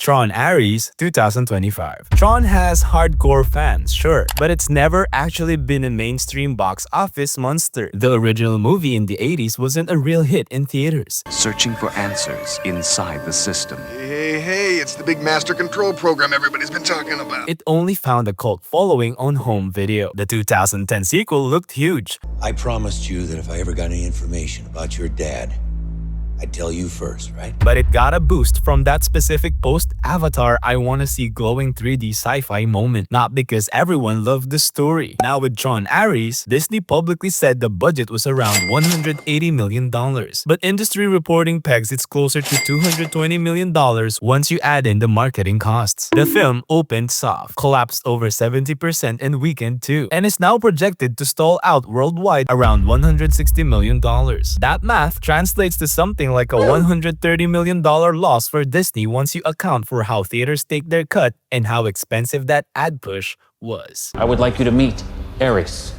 Tron Ares 2025. Tron has hardcore fans, sure, but it's never actually been a mainstream box office monster. The original movie in the 80s wasn't a real hit in theaters. Searching for answers inside the system. Hey, it's the big master control program everybody's been talking about. It only found a cult following on home video. The 2010 sequel looked huge. I promised you that if I ever got any information about your dad, I'd tell you first, right? But it got a boost from that specific post-Avatar I wanna see glowing 3D sci-fi moment, not because everyone loved the story. Now with Tron Ares, Disney publicly said the budget was around $180 million, but industry reporting pegs it's closer to $220 million once you add in the marketing costs. The film opened soft, collapsed over 70% in weekend 2, and is now projected to stall out worldwide around $160 million. That math translates to something like a $130 million loss for Disney once you account for how theaters take their cut and how expensive that ad push was. I would like you to meet Ares.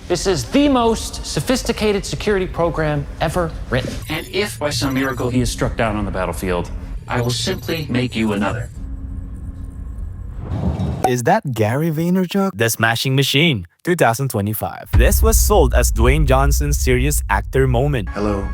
This is the most sophisticated security program ever written. And if by some miracle he is struck down on the battlefield, I will simply make you another. Is that Gary Vaynerchuk? The Smashing Machine 2025. This was sold as Dwayne Johnson's serious actor moment. Hello.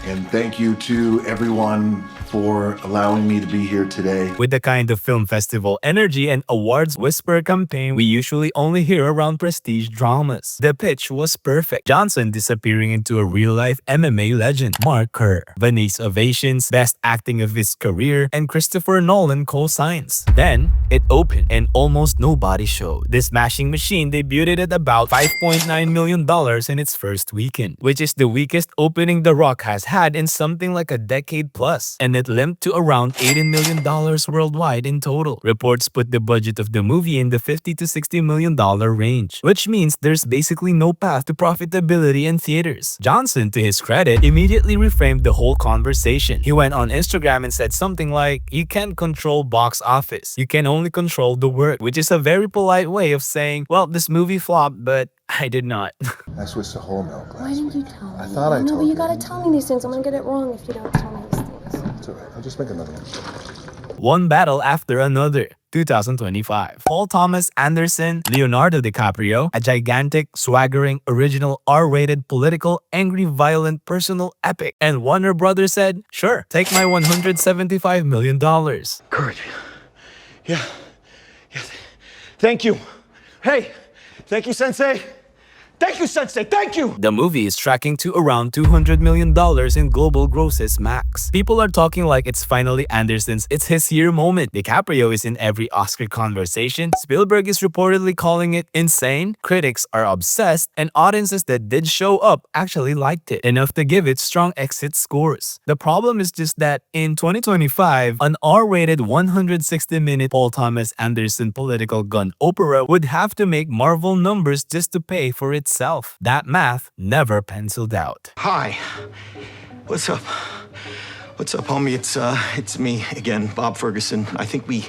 And thank you to everyone for allowing me to be here today. With the kind of film festival energy and awards whisper campaign we usually only hear around prestige dramas, the pitch was perfect. Johnson disappearing into a real-life MMA legend, Mark Kerr, Venice ovations, best acting of his career, and Christopher Nolan co-signs. Then, it opened and almost nobody showed. The Smashing Machine debuted at about $5.9 million in its first weekend, which is the weakest opening The Rock has had in something like a decade plus, and it limped to around $18 million worldwide in total. Reports put the budget of the movie in the $50 to $60 million range, which means there's basically no path to profitability in theaters. Johnson, to his credit, immediately reframed the whole conversation. He went on Instagram and said something like, "You can't control box office, you can only control the work," which is a very polite way of saying, well, this movie flopped, but I did not. I switched to whole milk last Why didn't you week. tell me? I thought I No, told but you you. gotta tell me these things. I'm gonna get it wrong if you don't tell me these things. It's all right. I'll just make another one. One battle after another. 2025. Paul Thomas Anderson, Leonardo DiCaprio, a gigantic, swaggering, original R-rated, political, angry, violent, personal epic. And Warner Brothers said, sure, take my $175 million. Courage. Yeah. Thank you. Hey, thank you, Sensei. Thank you, Sensei. Thank you. The movie is tracking to around $200 million in global grosses max. People are talking like it's finally Anderson's "it's his year" moment. DiCaprio is in every Oscar conversation. Spielberg is reportedly calling it insane. Critics are obsessed, and audiences that did show up actually liked it enough to give it strong exit scores. The problem is just that in 2025, an R-rated 160-minute Paul Thomas Anderson political gun opera would have to make Marvel numbers just to pay for itself. That math never penciled out. Hi. What's up? What's up, homie? It's me again, Bob Ferguson. I think we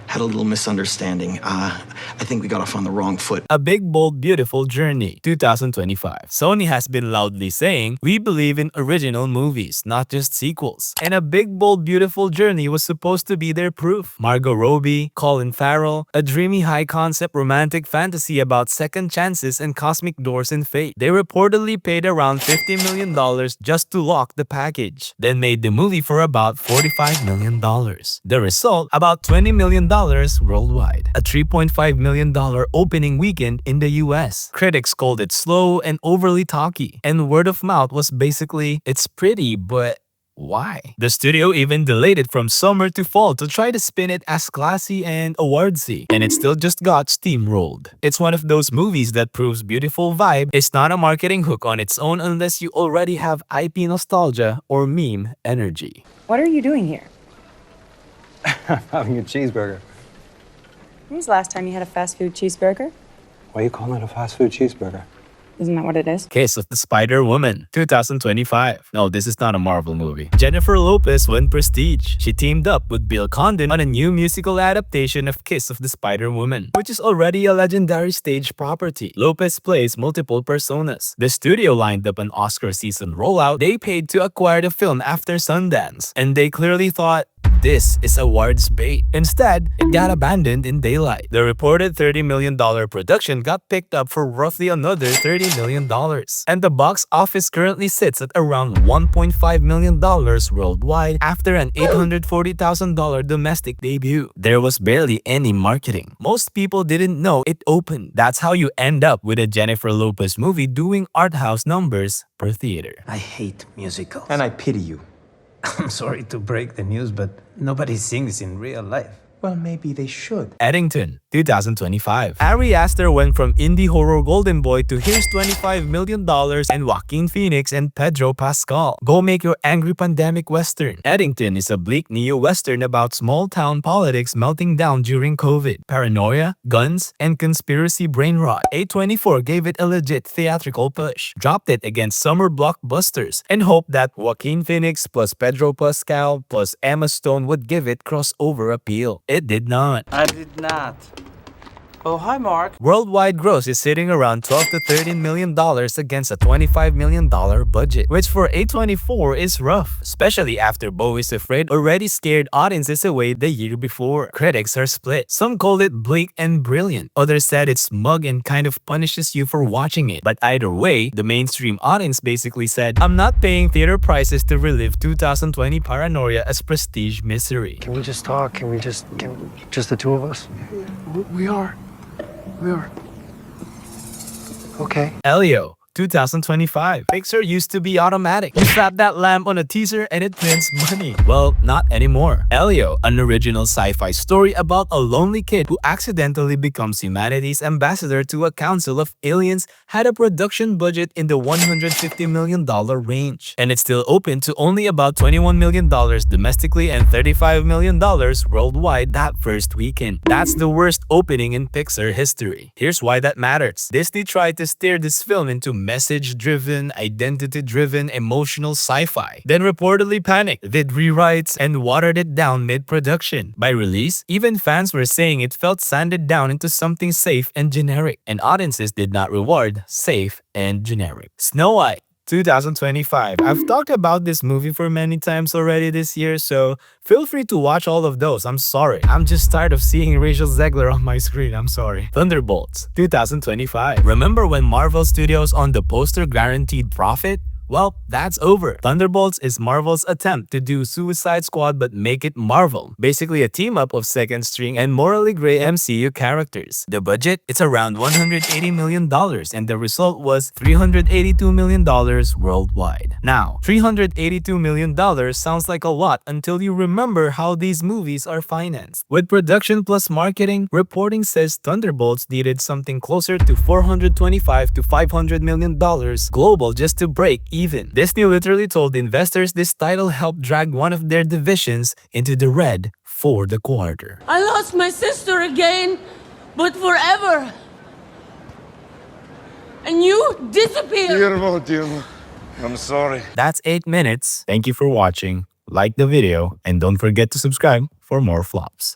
had a little misunderstanding. I think we got off on the wrong foot. A Big, Bold, Beautiful Journey 2025. Sony has been loudly saying, we believe in original movies, not just sequels. And A Big, Bold, Beautiful Journey was supposed to be their proof. Margot Robbie, Colin Farrell, a dreamy high-concept romantic fantasy about second chances and cosmic doors and fate. They reportedly paid around $50 million just to lock the package, then made the movie for about $45 million. The result, about $20 million worldwide. A $3.5 million opening weekend in the US. Critics called it slow and overly talky, and word of mouth was basically, it's pretty, but why? The studio even delayed it from summer to fall to try to spin it as classy and awardsy, and it still just got steamrolled. It's one of those movies that proves beautiful vibe is not a marketing hook on its own unless you already have IP nostalgia or meme energy. What are you doing here? Having a cheeseburger. When was the last time you had a fast food cheeseburger? Why are you calling it a fast food cheeseburger? Isn't that what it is? Kiss of the Spider-Woman 2025. No, this is not a Marvel movie. Jennifer Lopez won Prestige. She teamed up with Bill Condon on a new musical adaptation of Kiss of the Spider-Woman, which is already a legendary stage property. Lopez plays multiple personas. The studio lined up an Oscar season rollout. They paid to acquire the film after Sundance, and they clearly thought, this is awards bait. Instead, it got abandoned in daylight. The reported $30 million production got picked up for roughly another $30 million. And the box office currently sits at around $1.5 million worldwide after an $840,000 domestic debut. There was barely any marketing. Most people didn't know it opened. That's how you end up with a Jennifer Lopez movie doing art house numbers per theater. I hate musicals. And I pity you. I'm sorry to break the news, but nobody sings in real life. Well, maybe they should. Eddington, 2025. Ari Aster went from indie horror golden boy to here's $25 million and Joaquin Phoenix and Pedro Pascal. Go make your angry pandemic western. Eddington is a bleak neo-western about small-town politics melting down during COVID, paranoia, guns, and conspiracy brain rot. A24 gave it a legit theatrical push, dropped it against summer blockbusters, and hoped that Joaquin Phoenix plus Pedro Pascal plus Emma Stone would give it crossover appeal. It did not. I did not. Oh, hi, Mark. Worldwide gross is sitting around $12 to $13 million against a $25 million budget, which for A24 is rough, especially after Beau is Afraid already scared audiences away the year before. Critics are split. Some called it bleak and brilliant. Others said it's smug and kind of punishes you for watching it. But either way, the mainstream audience basically said, I'm not paying theater prices to relive 2020 paranoia as prestige misery. Can we just talk? Can just the two of us? We are. Okay. Elio, 2025. Pixar used to be automatic. You slap that lamp on a teaser and it prints money. Well, not anymore. Elio, an original sci-fi story about a lonely kid who accidentally becomes humanity's ambassador to a council of aliens, had a production budget in the $150 million range. And it's still open to only about $21 million domestically and $35 million worldwide that first weekend. That's the worst opening in Pixar history. Here's why that matters. Disney tried to steer this film into message-driven, identity-driven, emotional sci-fi, then reportedly panicked, did rewrites, and watered it down mid-production. By release, even fans were saying it felt sanded down into something safe and generic, and audiences did not reward safe and generic. Snow White, 2025. I've talked about this movie for many times already this year, so feel free to watch all of those. I'm sorry. I'm just tired of seeing Rachel Zegler on my screen. I'm sorry. Thunderbolts, 2025. Remember when Marvel Studios on the poster guaranteed profit? Well, that's over. Thunderbolts is Marvel's attempt to do Suicide Squad but make it Marvel. Basically a team-up of second-string and morally gray MCU characters. The budget? It's around $180 million and the result was $382 million worldwide. Now, $382 million sounds like a lot until you remember how these movies are financed. With production plus marketing, reporting says Thunderbolts needed something closer to $425 to $500 million global just to break even. Disney literally told investors this title helped drag one of their divisions into the red for the quarter. I lost my sister again, but forever. And you disappeared. I'm sorry. That's 8 minutes. Thank you for watching. Like the video and don't forget to subscribe for more flops.